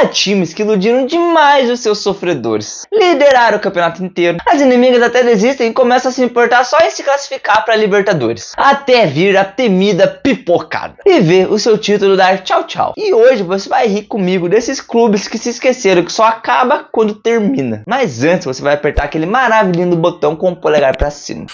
Há times que iludiram demais os seus sofredores, lideraram o campeonato inteiro, as inimigas até desistem e começam a se importar só em se classificar para Libertadores, até vir a temida pipocada e ver o seu título dar tchau tchau. E hoje você vai rir comigo desses clubes que se esqueceram que só acaba quando termina. Mas antes você vai apertar aquele maravilhoso botão com o polegar para cima.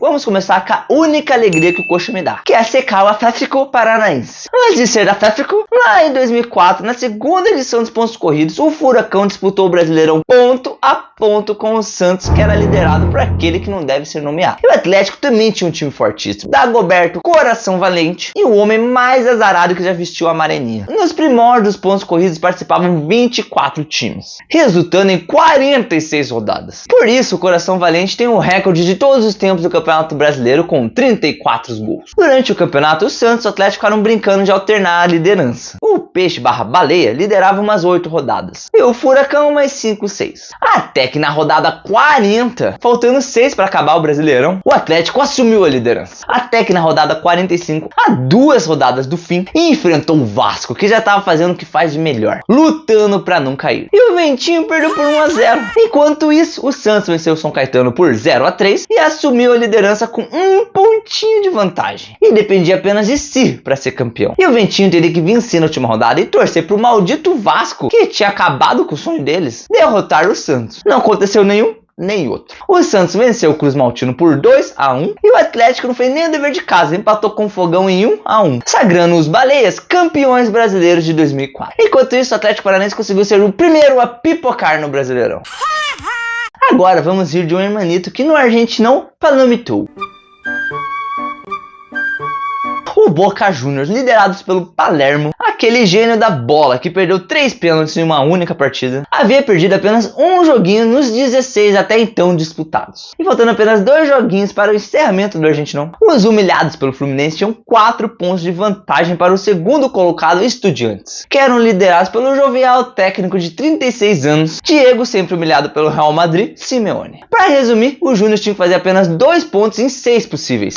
Vamos começar com a única alegria que o Coxa me dá, que é secar o Atlético Paranaense. Antes de ser Atlético, lá em 2004, na segunda edição dos pontos corridos, o Furacão disputou o Brasileirão ponto a ponto com o Santos, que era liderado por aquele que não deve ser nomeado. E o Atlético também tinha um time fortíssimo, Dagoberto Coração Valente e o homem mais azarado que já vestiu a amarelinha. Nos primórdios dos pontos corridos participavam 24 times, resultando em 46 rodadas. Por isso, o Coração Valente tem o recorde de todos os tempos do Campeonato Brasileiro com 34 gols. Durante o campeonato, o Santos e o Atlético ficaram brincando de alternar a liderança. O Peixe/Baleia liderava umas 8 rodadas e o Furacão umas 5, 6. Até que na rodada 40, faltando 6 para acabar o Brasileirão, o Atlético assumiu a liderança. Até que na rodada 45, a 2 rodadas do fim, enfrentou o Vasco, que já estava fazendo o que faz de melhor, lutando para não cair. E o Ventinho perdeu por 1-0. Enquanto isso, o Santos venceu o São Caetano por 0-3 e assumiu a liderança com um pontinho de vantagem. E dependia apenas de si para ser campeão. E o Ventinho teria que vencer na última rodada e torcer pro maldito Vasco, que tinha acabado com o sonho deles, derrotar o Santos. Não aconteceu nenhum nem outro. O Santos venceu o Cruz Maltino por 2-1 e o Atlético não fez nem o dever de casa, empatou com o Fogão em 1-1, sagrando os Baleias campeões brasileiros de 2004. Enquanto isso, o Atlético Paranaense conseguiu ser o primeiro a pipocar no Brasileirão. Agora vamos rir de um hermanito que no Argentinão palamitou. O Boca Juniors, liderados pelo Palermo, aquele gênio da bola que perdeu 3 pênaltis em uma única partida, havia perdido apenas um joguinho nos 16 até então disputados. E faltando apenas 2 joguinhos para o encerramento do Argentinão, os humilhados pelo Fluminense tinham 4 pontos de vantagem para o segundo colocado Estudiantes, que eram liderados pelo jovial técnico de 36 anos, Diego, sempre humilhado pelo Real Madrid, Simeone. Para resumir, o Júnior tinha que fazer apenas 2 pontos em 6 possíveis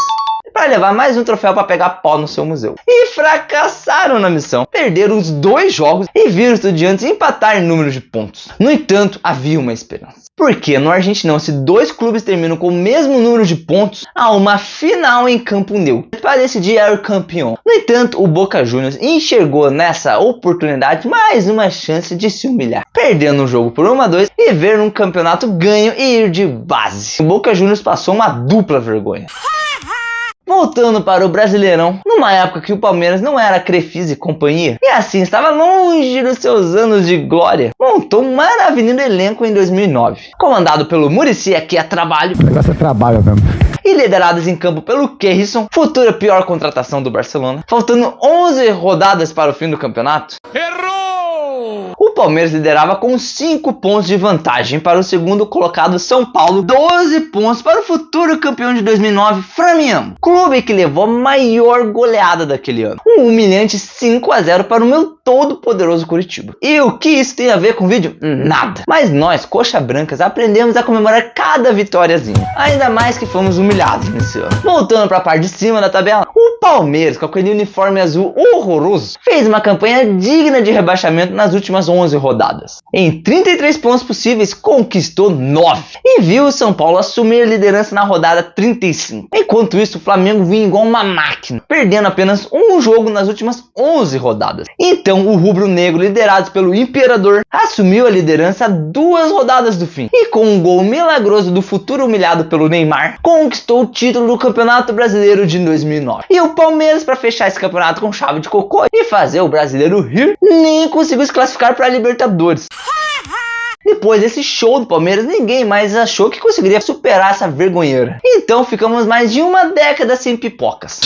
para levar mais um troféu para pegar pau no seu museu. E fracassaram na missão. Perderam os 2 jogos e viram os Estudiantes empatar em número de pontos. No entanto, havia uma esperança. Porque no Argentinão, se 2 clubes terminam com o mesmo número de pontos, há uma final em campo neutro para decidir o campeão. No entanto, o Boca Juniors enxergou nessa oportunidade mais uma chance de se humilhar, perdendo o jogo por 1-2 e ver um campeonato ganho e ir de base. O Boca Juniors passou uma dupla vergonha. Voltando para o Brasileirão, numa época que o Palmeiras não era Crefisa e companhia, e assim estava longe dos seus anos de glória, montou um maravilhoso elenco em 2009, comandado pelo Muricy, que é trabalho. O negócio é trabalho mesmo. E liderados em campo pelo Keirson, futura pior contratação do Barcelona, faltando 11 rodadas para o fim do campeonato. Errou! O Palmeiras liderava com 5 pontos de vantagem para o segundo colocado São Paulo, 12 pontos para o futuro campeão de 2009, Flamengo, clube que levou a maior goleada daquele ano, um humilhante 5-0 para o meu todo poderoso Curitiba. E o que isso tem a ver com o vídeo? Nada. Mas nós, coxa brancas, aprendemos a comemorar cada vitóriazinha, ainda mais que fomos humilhados nesse ano. Voltando para a parte de cima da tabela, o Palmeiras, com aquele uniforme azul horroroso, fez uma campanha digna de rebaixamento nas últimas 11 rodadas. Em 33 pontos possíveis, conquistou 9 e viu o São Paulo assumir a liderança na rodada 35. Enquanto isso, o Flamengo vinha igual uma máquina, perdendo apenas um jogo nas últimas 11 rodadas. Então, o rubro-negro, liderado pelo Imperador, assumiu a liderança a 2 rodadas do fim e, com um gol milagroso do futuro humilhado pelo Neymar, conquistou o título do Campeonato Brasileiro de 2009. E o Palmeiras, para fechar esse campeonato com chave de cocô e fazer o brasileiro rir, nem conseguiu se classificar para a Libertadores. Depois desse show do Palmeiras, ninguém mais achou que conseguiria superar essa vergonheira. Então ficamos mais de uma década sem pipocas.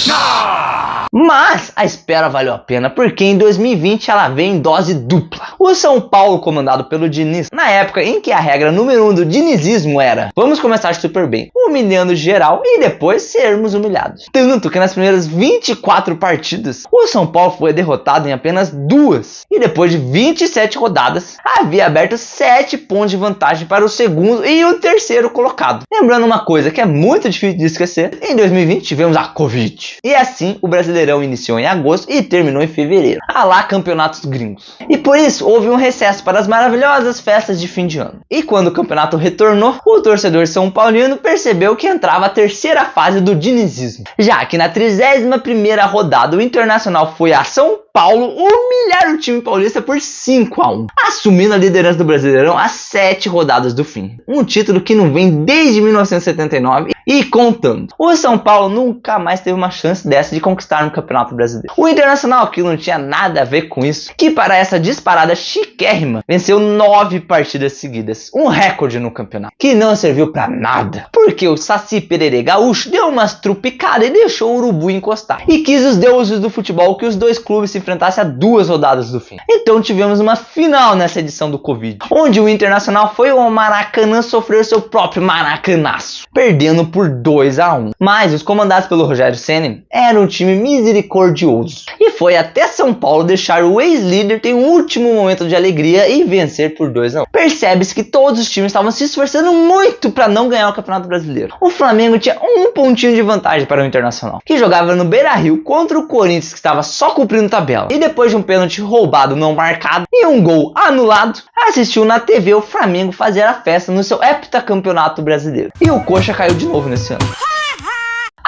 Mas a espera valeu a pena, porque em 2020 ela veio em dose dupla. O São Paulo, comandado pelo Diniz, na época em que a regra número 1 do dinizismo era: vamos começar super bem, humilhando geral e depois sermos humilhados. Tanto que nas primeiras 24 partidas, o São Paulo foi derrotado em apenas 2. E depois de 27 rodadas, havia aberto 7 7 pontos de vantagem para o segundo e o terceiro colocado. Lembrando uma coisa que é muito difícil de esquecer, em 2020 tivemos a Covid. E assim, o Brasileirão iniciou em agosto e terminou em fevereiro. Lá campeonatos gringos. E por isso, houve um recesso para as maravilhosas festas de fim de ano. E quando o campeonato retornou, o torcedor são paulino percebeu que entrava a terceira fase do dinizismo. Já que na 31ª rodada o Internacional foi a São Paulo humilhar o time paulista por 5-1, assumindo a liderança do Brasileirão às 7 rodadas do fim. Um título que não vem desde 1979 e contando. O São Paulo nunca mais teve uma chance dessa de conquistar um campeonato brasileiro. O Internacional, que não tinha nada a ver com isso, que para essa disparada chiquérrima, venceu 9 partidas seguidas, um recorde no campeonato, que não serviu pra nada, porque o Saci Pererê Gaúcho deu umas trupicadas e deixou o Urubu encostar, e quis os deuses do futebol que os dois clubes se enfrentassem a 2 rodadas do fim. Então tivemos uma final nessa edição do Covid, onde o Internacional foi ao Maracanã sofrer seu próprio maracanaço, perdendo por 2-1. Mas os comandados pelo Rogério Ceni eram um time misericordioso, e foi até São Paulo deixar o ex-líder ter um último momento de alegria e vencer por 2-1. Percebe-se que todos os times estavam se esforçando muito para não ganhar o Campeonato Brasileiro. O Flamengo tinha um pontinho de vantagem para o Internacional, que jogava no Beira-Rio contra o Corinthians, que estava só cumprindo tabela. E depois de um pênalti roubado não marcado e um gol anulado, assistiu na TV o Flamengo fazer a festa no seu heptacampeonato brasileiro. E o Coxa caiu de novo nesse ano.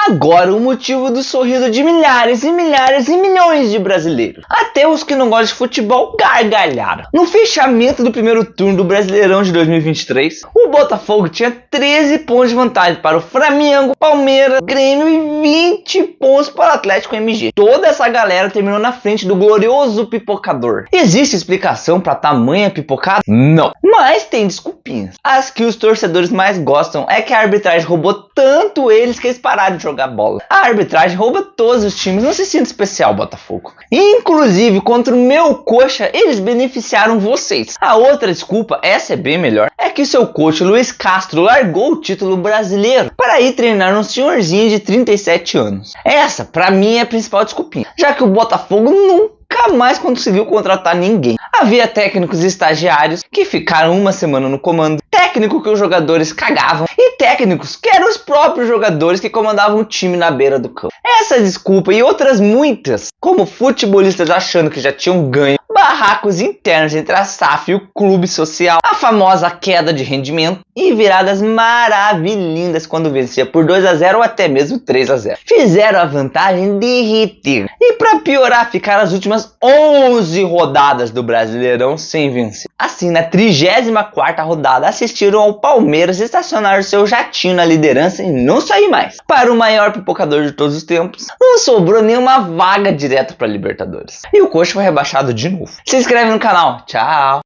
Agora o motivo do sorriso de milhares e milhares e milhões de brasileiros. Até os que não gostam de futebol gargalharam. No fechamento do primeiro turno do Brasileirão de 2023, o Botafogo tinha 13 pontos de vantagem para o Flamengo, Palmeiras, Grêmio e 20 pontos para o Atlético MG. Toda essa galera terminou na frente do glorioso pipocador. Existe explicação para tamanha pipocada? Não. Mas tem desculpinhas. As que os torcedores mais gostam é que a arbitragem roubou tanto eles que eles pararam de jogar bola. A arbitragem rouba todos os times, não se sinta especial, Botafogo. Inclusive, contra o meu Coxa, eles beneficiaram vocês. A outra desculpa, essa é bem melhor, é que seu coach Luiz Castro largou o título brasileiro para ir treinar um senhorzinho de 37 anos. Essa, pra mim, é a principal desculpinha, já que o Botafogo nunca mais conseguiu contratar ninguém. Havia técnicos estagiários que ficaram uma semana no comando, técnico que os jogadores cagavam e técnicos que eram os próprios jogadores que comandavam o time na beira do campo. Essa desculpa e outras muitas, como futebolistas achando que já tinham ganho, barracos internos entre a SAF e o clube social, a famosa queda de rendimento e viradas maravilhindas quando vencia por 2-0 ou até mesmo 3-0. Fizeram a vantagem derreter e para piorar ficaram as últimas 11 rodadas do Brasileirão sem vencer. Assim, na 34ª rodada assistiram ao Palmeiras estacionar o seu jatinho na liderança e não sair mais. Para o maior pipocador de todos os tempos, não sobrou nenhuma vaga direta para Libertadores. E o Coxa foi rebaixado de novo. Se inscreve no canal. Tchau!